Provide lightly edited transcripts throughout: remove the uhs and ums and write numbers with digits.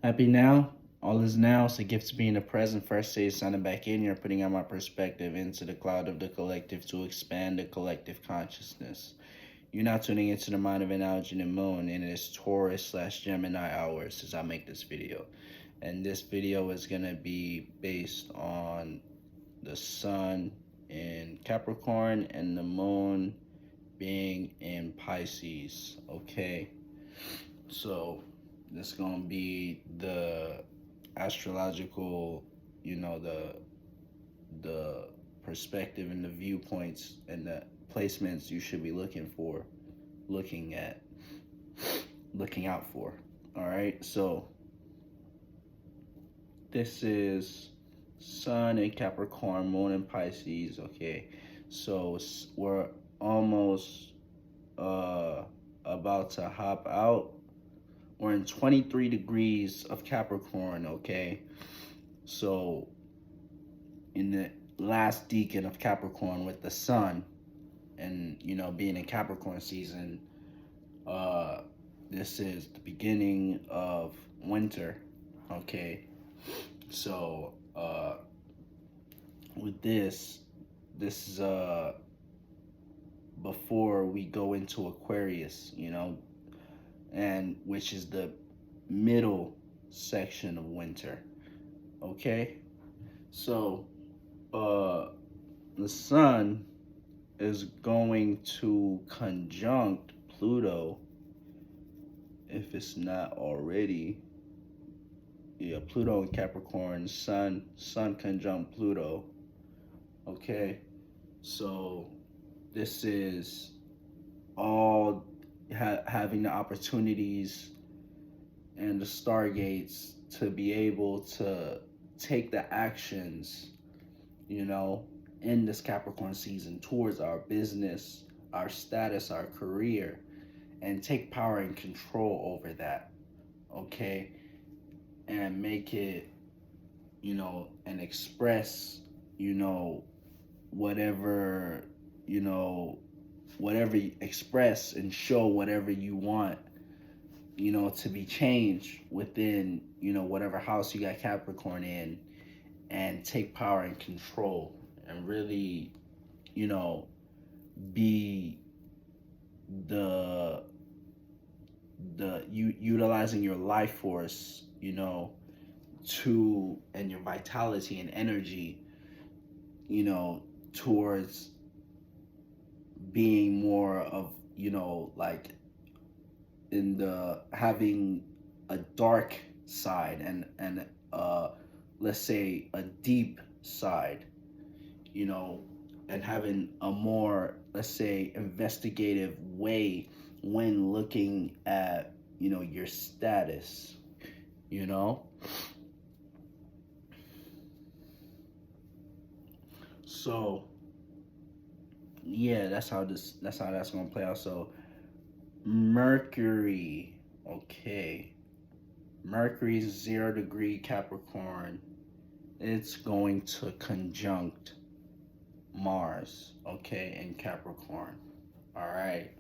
Happy now? All is now. It's a gift to be in the present. First stage, signing back in here, putting out my perspective into the cloud of the collective to expand the collective consciousness. You're now tuning into the mind of analogy and the moon, and it is Taurus/Gemini hours as I make this video. And this video is going to be based on the sun in Capricorn and the moon being in Pisces. Okay, so this gonna be the astrological, the perspective and the viewpoints and the placements you should be looking at, looking out for. All right, so this is Sun in Capricorn, Moon in Pisces. Okay, so we're almost about to hop out. We're in 23 degrees of Capricorn. Okay, so in the last decan of Capricorn with the sun, and being in Capricorn season, this is the beginning of winter. Okay, so with this is before we go into Aquarius, and which is the middle section of winter. Okay, so the sun is going to conjunct Pluto, if it's not already. Yeah, Pluto in Capricorn, sun conjunct Pluto. Okay, so this is all having the opportunities and the stargates to be able to take the actions, in this Capricorn season towards our business, our status, our career, and take power and control over that. Okay, and make it, and express, whatever, whatever you express and show whatever you want, to be changed within, whatever house you got Capricorn in, and take power and control and really, be the utilizing your life force, to, and your vitality and energy, towards being more of, like in the having a dark side and let's say a deep side, and having a more, let's say, investigative way when looking at, your status, so yeah, that's how that's gonna play out. So Mercury, okay, Mercury's 0 degree Capricorn, it's going to conjunct Mars, okay, in Capricorn. All right,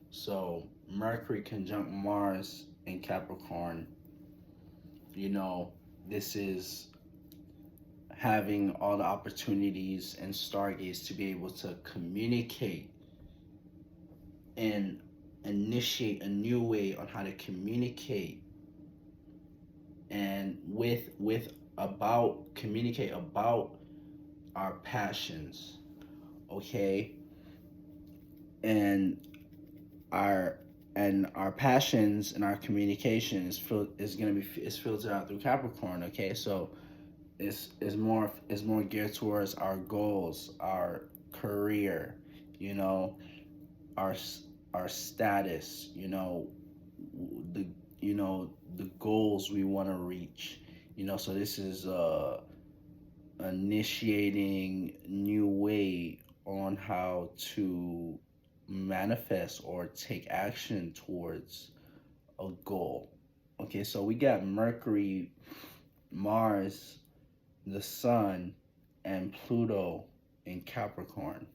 so Mercury conjunct Mars in Capricorn, this is having all the opportunities and stargates to be able to communicate and initiate a new way on how to communicate and communicate about our passions, okay, and our passions and our communication is filtered out through Capricorn. Okay, so is more geared towards our goals, our career, our status, the the goals we want to reach, so this is initiating new way on how to manifest or take action towards a goal. Okay, so we got Mercury, Mars, the sun, and Pluto in Capricorn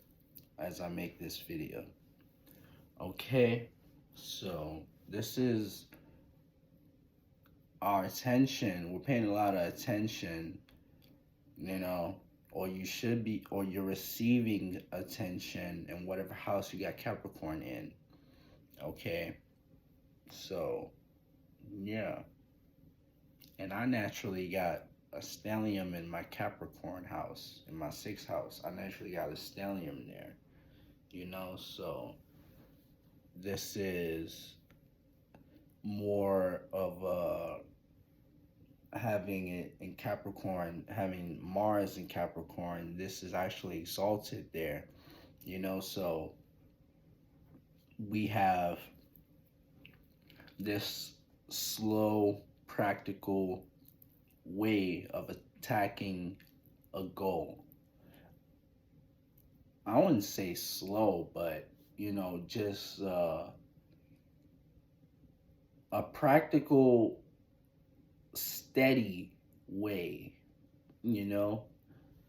as I make this video. Okay, so this is our attention, we're paying a lot of attention, you know, or you should be, or you're receiving attention in whatever house you got Capricorn in. Okay, so yeah, and I naturally got a stellium in my Capricorn house, in my sixth house. I naturally got a stellium there, you know, so this is more of a having it in Capricorn, having Mars in Capricorn. This is actually exalted there, you know, so we have this slow, practical way of attacking a goal. I wouldn't say slow, but you know, just a practical, steady way, you know,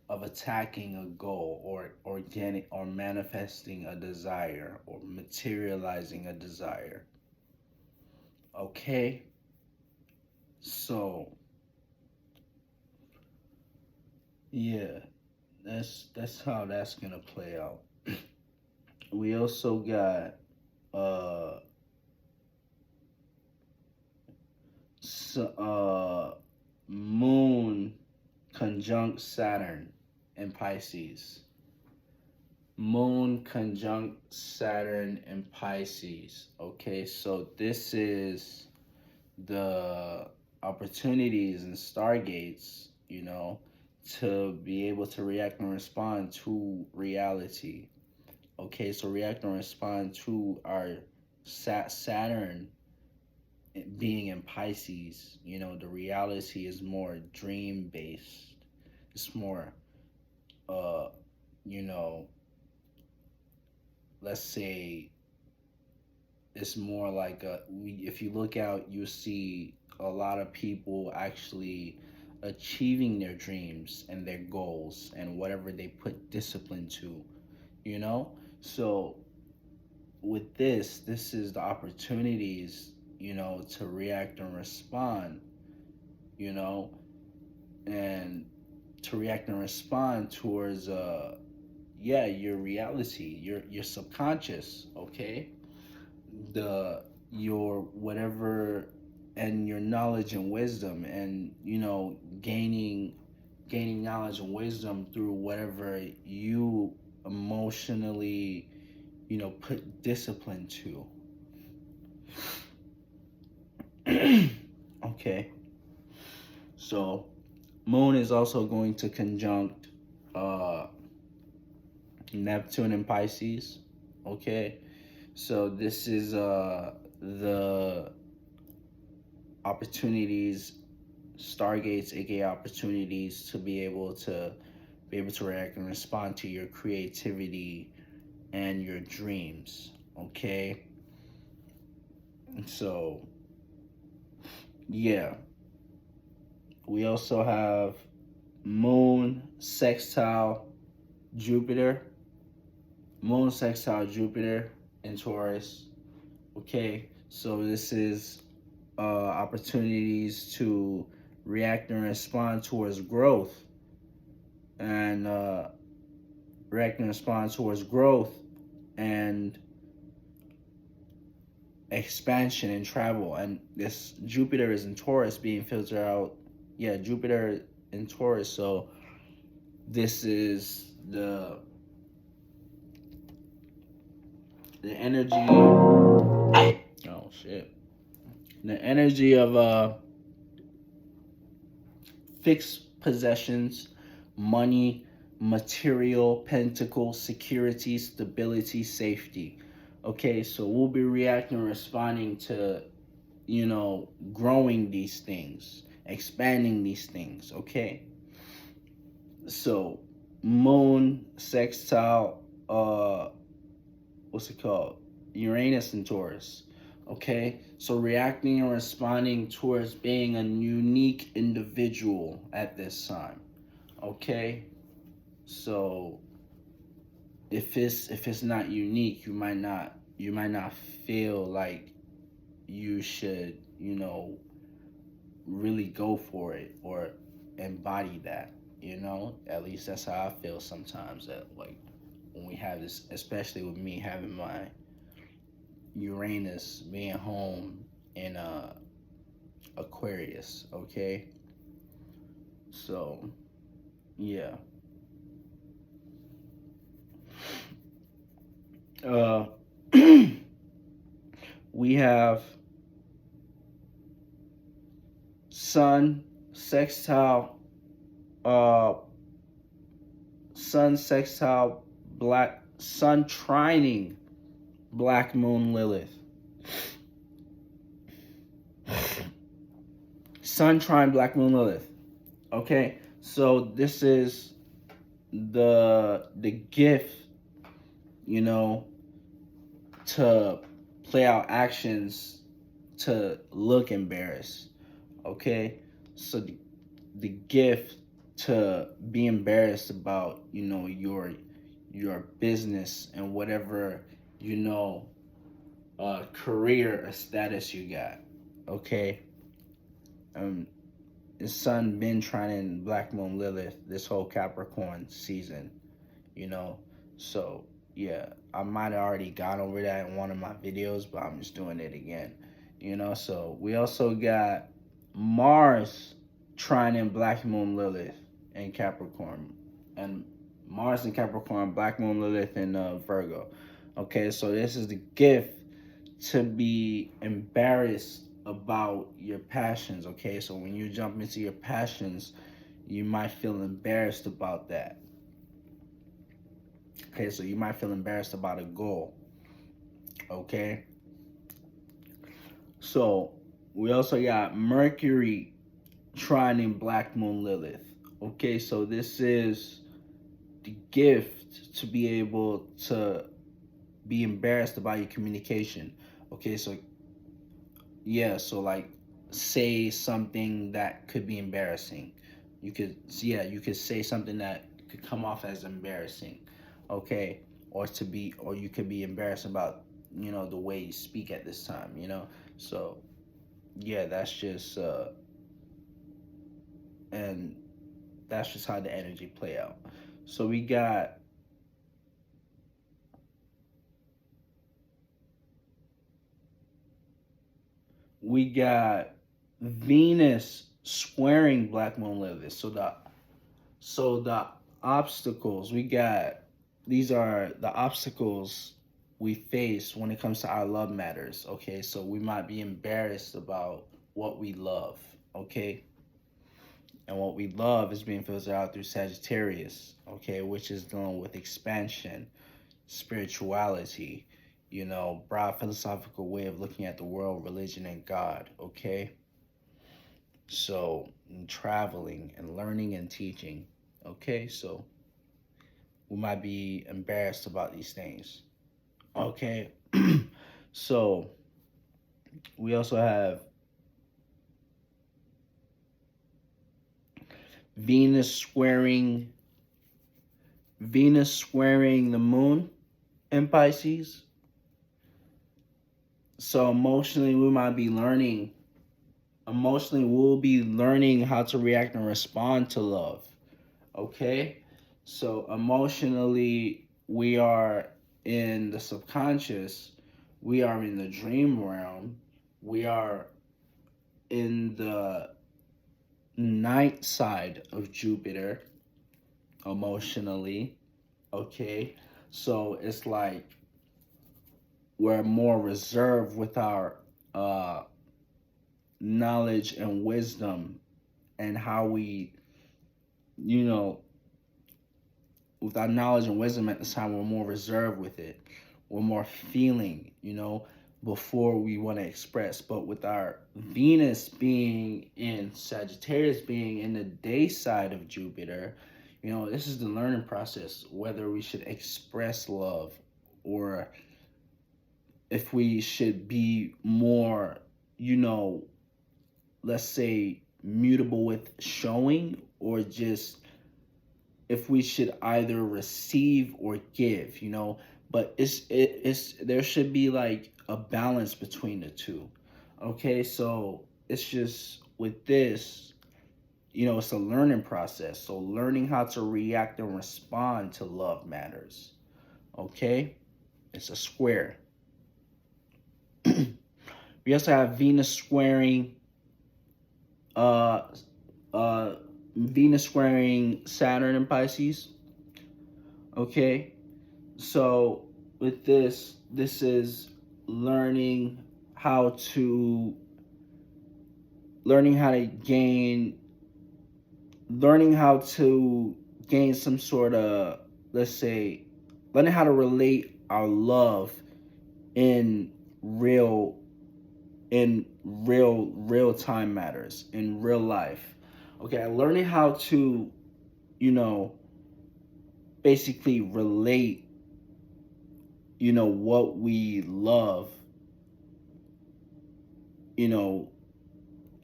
of attacking a goal, or organic, or manifesting a desire, or materializing a desire. Okay, so yeah, that's how that's gonna play out. We also got uh Moon conjunct Saturn in Pisces. Moon conjunct Saturn in Pisces. Okay, so this is the opportunities and stargates, you know, to be able to react and respond to reality. Okay, so react and respond to our Saturn being in Pisces. You know, the reality is more dream based. It's more, uh, you know, let's say it's more like if you look out, you see a lot of people actually achieving their dreams and their goals and whatever they put discipline to, you know. So with this is the opportunities, you know, to react and respond, you know, and to react and respond towards yeah, your reality, your subconscious. Okay, the your whatever, and your knowledge and wisdom, and you know, gaining knowledge and wisdom through whatever you emotionally, you know, put discipline to. Okay, so Moon is also going to conjunct uh Neptune and Pisces. Okay, so this is the opportunities, stargates, aka opportunities to be able to react and respond to your creativity and your dreams. Okay, so yeah, we also have Moon sextile Jupiter. Moon sextile Jupiter in Taurus. Okay, so this is opportunities to react and respond towards growth, and react and respond towards growth and expansion and travel. And this Jupiter is in Taurus being filtered out. Yeah, Jupiter in Taurus. So this is the energy. Oh shit. The energy of fixed possessions, money, material, pentacle, security, stability, safety. Okay, so we'll be reacting and responding to, you know, growing these things, expanding these things. Okay, so Moon sextile, what's it called? Uranus and Taurus. Okay, so reacting and responding towards being a unique individual at this time. Okay, so if it's not unique, you might not feel like you should, you know, really go for it or embody that, you know? At least that's how I feel sometimes, that like when we have this, especially with me having my Uranus being home in Aquarius, okay? So, yeah. Uh we have Sun sextile uh Sun sextile black Sun trining Black Moon Lilith. Sun trine Black Moon Lilith. Okay, so this is the gift, you know, to play out actions to look embarrassed. Okay, so the gift to be embarrassed about, you know, your business and whatever, you know, career or status you got. Okay, his sun been trying in Black Moon Lilith this whole Capricorn season, you know. So yeah, I might have already gone over that in one of my videos, but I'm just doing it again, you know. So we also got Mars trying in Black Moon Lilith and Capricorn, and Mars and Capricorn, Black Moon Lilith and Virgo. Okay, so this is the gift to be embarrassed about your passions. Okay, so when you jump into your passions, you might feel embarrassed about that. Okay, so you might feel embarrassed about a goal. Okay, so we also got Mercury trining Black Moon Lilith. Okay, so this is the gift to be able to be embarrassed about your communication. Okay, so yeah, so like say something that could be embarrassing. You could say something that could come off as embarrassing. Okay, or you could be embarrassed about, you know, the way you speak at this time, you know. So yeah, that's just and that's just how the energy play out. So we got Venus squaring Black Moon Lilith. So the obstacles we got, these are the obstacles we face when it comes to our love matters. Okay, so we might be embarrassed about what we love. Okay, and what we love is being filtered out through Sagittarius. Okay, which is dealing with expansion, spirituality, you know, broad philosophical way of looking at the world, religion, and God. Okay, so traveling and learning and teaching. Okay, so we might be embarrassed about these things. Okay, so we also have Venus squaring the moon in Pisces. So emotionally we'll be learning how to react and respond to love. Okay, so emotionally we are in the subconscious, we are in the dream realm, we are in the night side of Jupiter emotionally. Okay, so it's like we're more reserved with our knowledge and wisdom, and how we, you know, with our knowledge and wisdom at the time, we're more reserved with it. We're more feeling, you know, before we want to express. But with our Venus being in Sagittarius, being in the day side of Jupiter, you know, this is the learning process, whether we should express love or if we should be more, you know, let's say mutable with showing, or just if we should either receive or give, you know. But it's there should be like a balance between the two. Okay, so it's just with this, it's a learning process. So learning how to react and respond to love matters. Okay? It's a square. We also have Venus squaring uh Venus squaring Saturn in Pisces. Okay? So with this is learning how to gain some sort of, let's say, learning how to relate our love in real real time matters, in real life. Okay, learning how to, basically relate, what we love,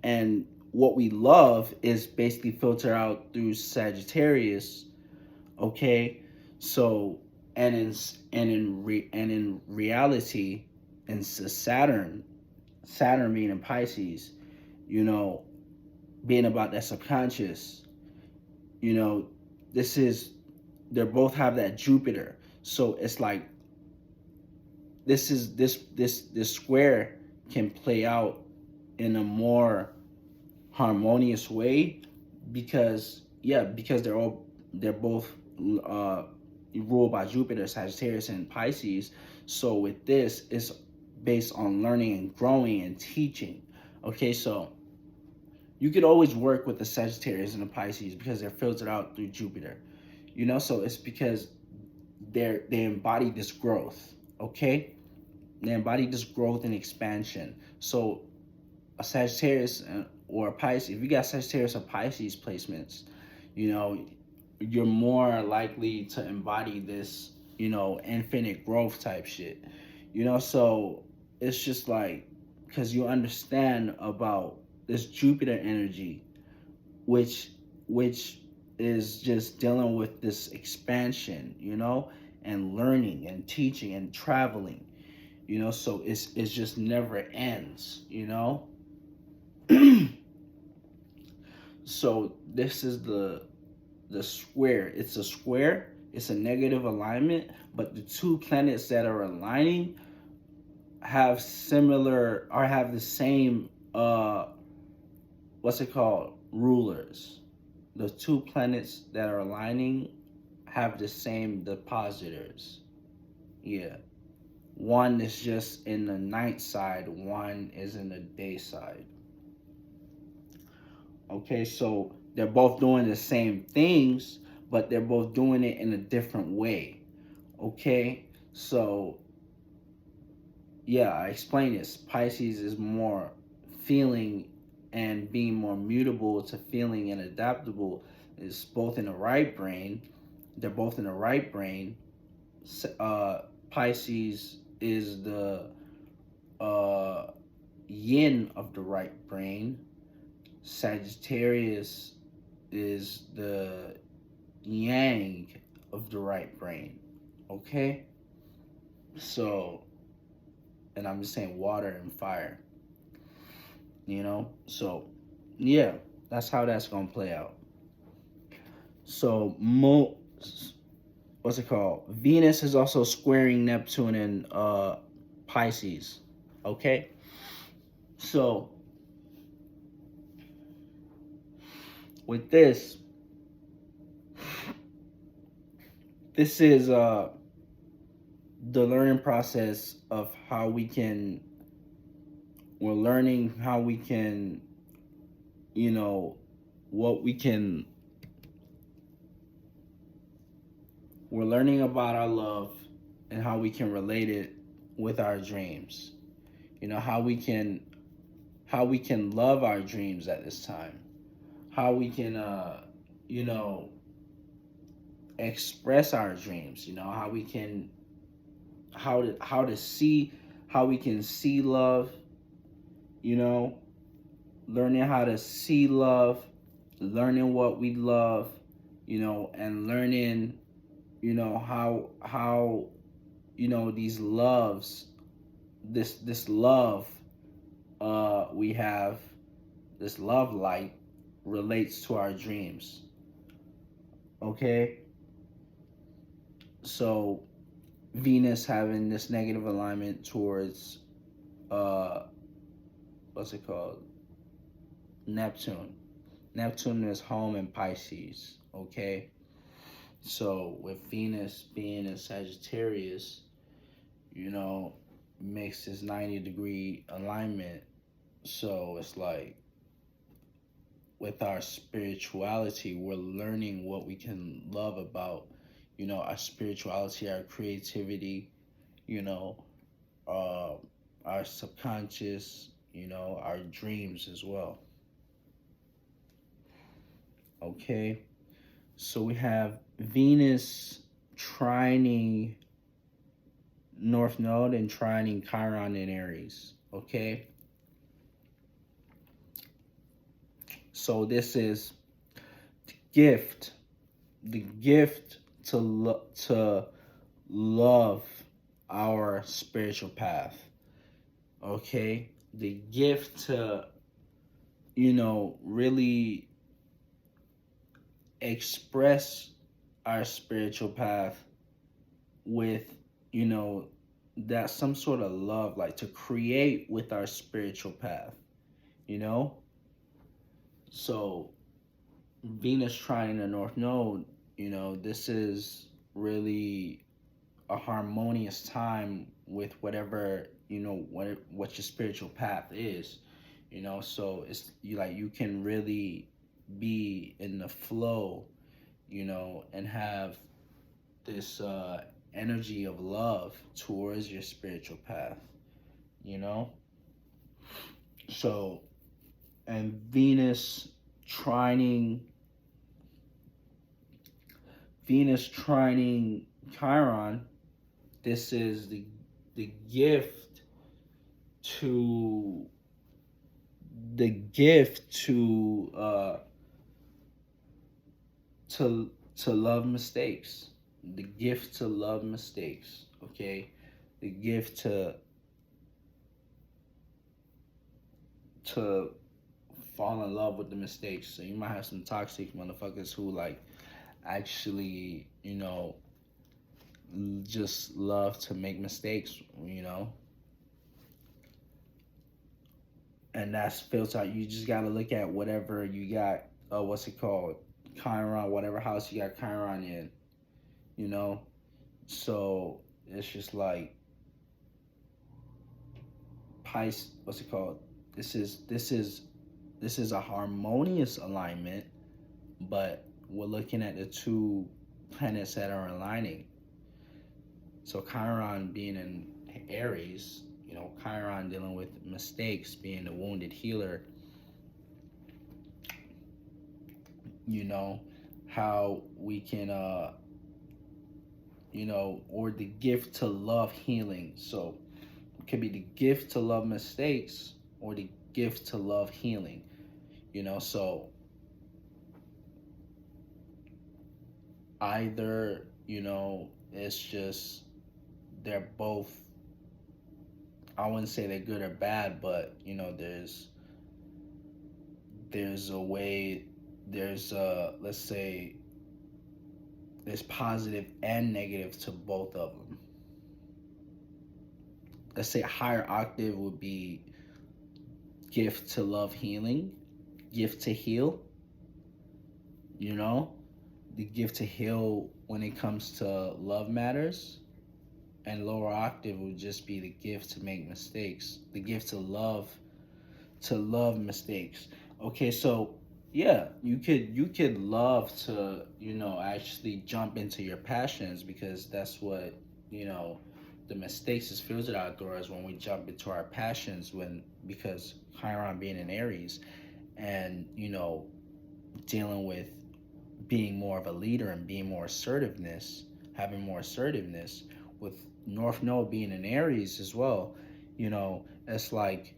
and what we love is basically filtered out through Sagittarius. Okay, so in reality, and Saturn being in Pisces, being about that subconscious, this is, they both have that Jupiter. So it's like this square can play out in a more harmonious way, because they're both ruled by Jupiter, Sagittarius and Pisces. So with this, it's based on learning and growing and teaching. Okay, so you could always work with the Sagittarius and the Pisces because they're filtered out through Jupiter. So it's because they embody this growth. Okay, they embody this growth and expansion. So a Sagittarius or a Pisces, if you got Sagittarius or Pisces placements, you're more likely to embody this, infinite growth type shit. So it's just like, because you understand about this Jupiter energy, which is just dealing with this expansion, and learning and teaching and traveling, so it's just never ends, So this is the square. It's a square. It's a negative alignment, but the two planets that are aligning have the same what's it called, rulers. The two planets that are aligning have the same depositors. Yeah. One is just in the night side, one is in the day side. Okay, so they're both doing the same things, but they're both doing it in a different way. Okay, so yeah, I explained this. Pisces is more feeling and being more mutable to feeling and adaptable. Is both in the right brain. They're both in the right brain. Pisces is the yin of the right brain. Sagittarius is the yang of the right brain. Okay? So, and I'm just saying water and fire. So yeah, that's how that's gonna play out. So what's it called? Venus is also squaring Neptune in Pisces. Okay? So with this is the learning process of how we're learning how we can, what we can, we're learning about our love and how we can relate it with our dreams. How we can love our dreams at this time. How we can express our dreams, how we can how we can see love, learning how to see love, learning what we love, and learning, how these loves, this love we have, this love light relates to our dreams. Okay? So Venus having this negative alignment towards what's it called? Neptune. Neptune is home in Pisces, okay? So with Venus being in Sagittarius, makes this 90-degree alignment. So it's like with our spirituality, we're learning what we can love about, our spirituality, our creativity, you know, our subconscious, our dreams as well. Okay, so we have Venus trining North Node and trining Chiron in Aries. Okay, so this is the gift to love our spiritual path. Okay, the gift to really express our spiritual path with that some sort of love, like to create with our spiritual path, so Venus trying the North Node, this is really a harmonious time with whatever what your spiritual path is, so it's you can really be in the flow, and have this energy of love towards your spiritual path, so, and trining Venus trining Chiron, this is the gift to the gift to love mistakes. The gift to love mistakes, okay? The gift to fall in love with the mistakes. So you might have some toxic motherfuckers who actually, just love to make mistakes, and that's filtered out. You just gotta look at whatever you got, what's it called? Chiron, whatever house you got Chiron in, So it's just like Pisces, what's it called? This is a harmonious alignment, but we're looking at the two planets that are aligning. So Chiron being in Aries, Chiron dealing with mistakes, being the wounded healer, how we can, or the gift to love healing. So it could be the gift to love mistakes or the gift to love healing, so either, it's just, they're both, I wouldn't say they're good or bad, but there's a way, let's say there's positive and negative to both of them. Let's say a higher octave would be gift to love healing, gift to heal, the gift to heal when it comes to love matters. And lower octave would just be the gift to make mistakes, the gift to love mistakes. Okay, so yeah, you could love to actually jump into your passions, because that's what the mistakes is filtered outdoors when we jump into our passions, because Chiron being in Aries, and dealing with being more of a leader and being more having more assertiveness, with North Node being in Aries as well, it's like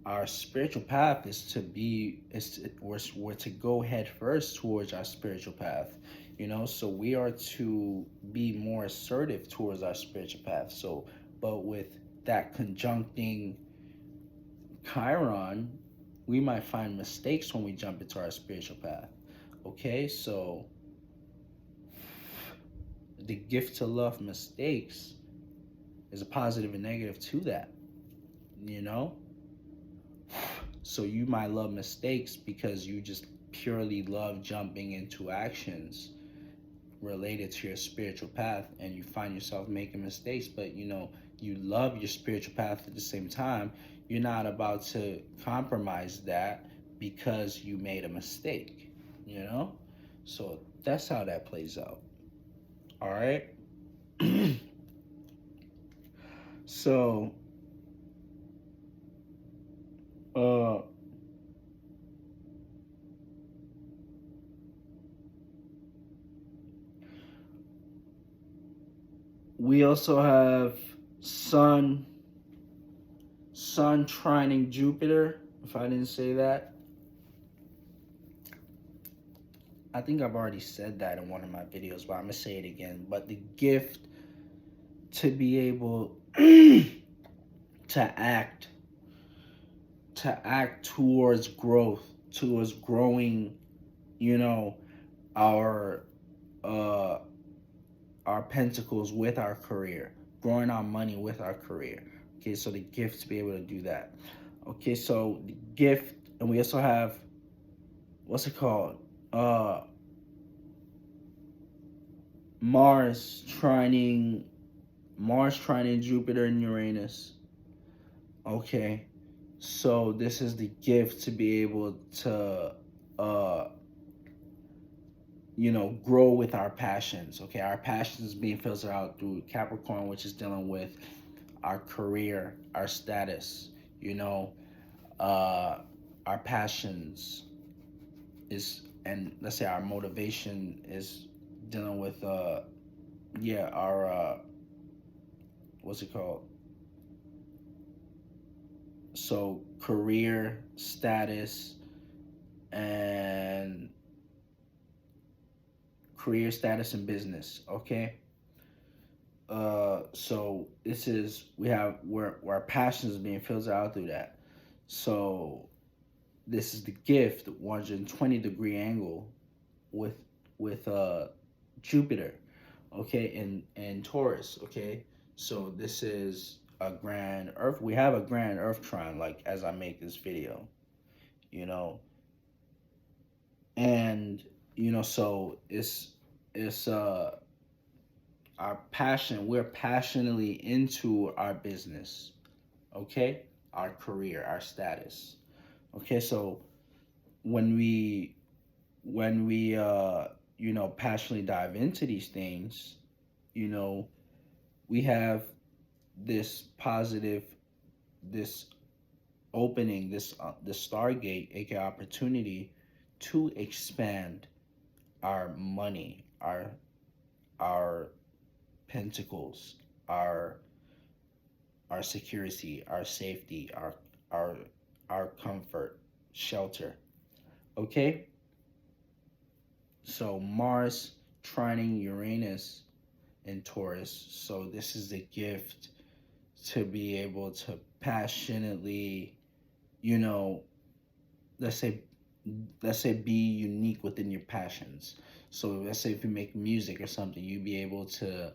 our spiritual path we're to go head first towards our spiritual path, so we are to be more assertive towards our spiritual path. So, but with that conjuncting Chiron, we might find mistakes when we jump into our spiritual path. Okay, so the gift to love mistakes is a positive and negative to that, you know? So you might love mistakes because you just purely love jumping into actions related to your spiritual path, and you find yourself making mistakes, but you love your spiritual path at the same time. You're not about to compromise that because you made a mistake, so that's how that plays out. All right. So we also have sun trining Jupiter. If I didn't say that, I think I've already said that in one of my videos, but I'm gonna say it again. But the gift to be able to act towards growth, towards growing, our our pentacles with our career, growing our money with our career. Okay, so the gift to be able to do that. Okay, so the gift, and we also have, what's it called? Mars trining Jupiter and Uranus. Okay, so this is the gift to be able to grow with our passions. Okay, our passions being filtered out through Capricorn, which is dealing with our career, our status, our passions and let's say our motivation is dealing with our what's it called? So career, status, and business. Okay. So this is where our passion is being filtered out through that. So this is the gift, 120-degree angle with Jupiter, okay, and Taurus. Okay, so this is a grand Earth. We have a grand Earth trine, like as I make this video, and so it's our passion. We're passionately into our business, okay, our career, our status. Okay, so when we passionately dive into these things, we have this positive, this opening, this stargate, aka opportunity to expand our money, our pentacles, our security, our safety, our comfort, shelter. Okay? So Mars trining Uranus in Taurus. So this is the gift to be able to passionately, let's say be unique within your passions. So let's say if you make music or something, you'd be able to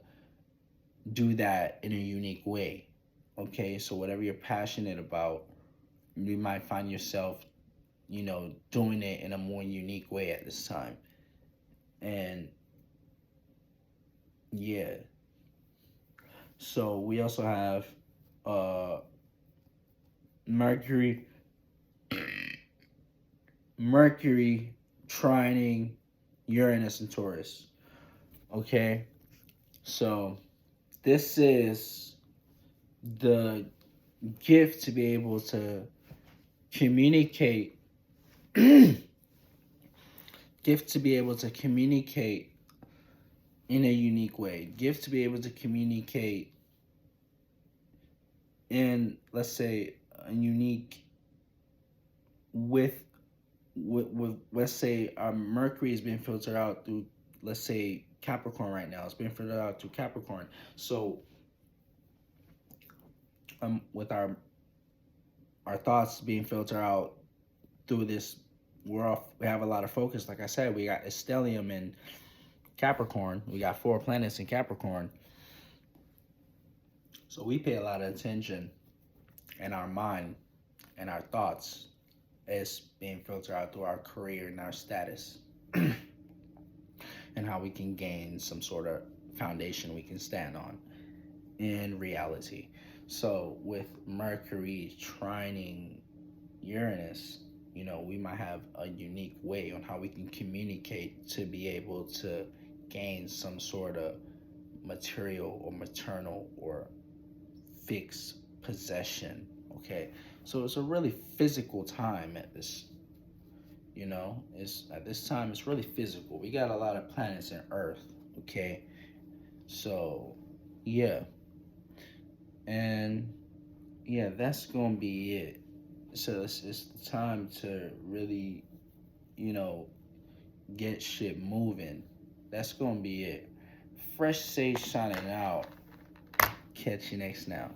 do that in a unique way. Okay, so whatever you're passionate about, you might find yourself, doing it in a more unique way at this time. And yeah. So we also have Mercury trining Uranus and Taurus. Okay, so this is the gift to be able to communicate gift to be able to communicate in a unique way, gift to be able to communicate in, let's say, a unique with let's say our Mercury is being filtered out through, let's say, Capricorn right now. It's being filtered out through Capricorn. So with our thoughts being filtered out through this, we have a lot of focus. Like I said, we got stellium in Capricorn. We got 4 planets in Capricorn. So we pay a lot of attention, and our mind and our thoughts is being filtered out through our career and our status, and how we can gain some sort of foundation we can stand on in reality. So with Mercury trining Uranus, you know, we might have a unique way on how we can communicate to be able to gain some sort of material or maternal or fixed possession. Okay, so it's a really physical time at this, you know, it's at this time it's really physical. We got a lot of planets in Earth. Okay, so yeah, and yeah, that's gonna be it. So it's the time to really, you know, get shit moving. That's gonna be it. Fresh Sage signing out. Catch you next now.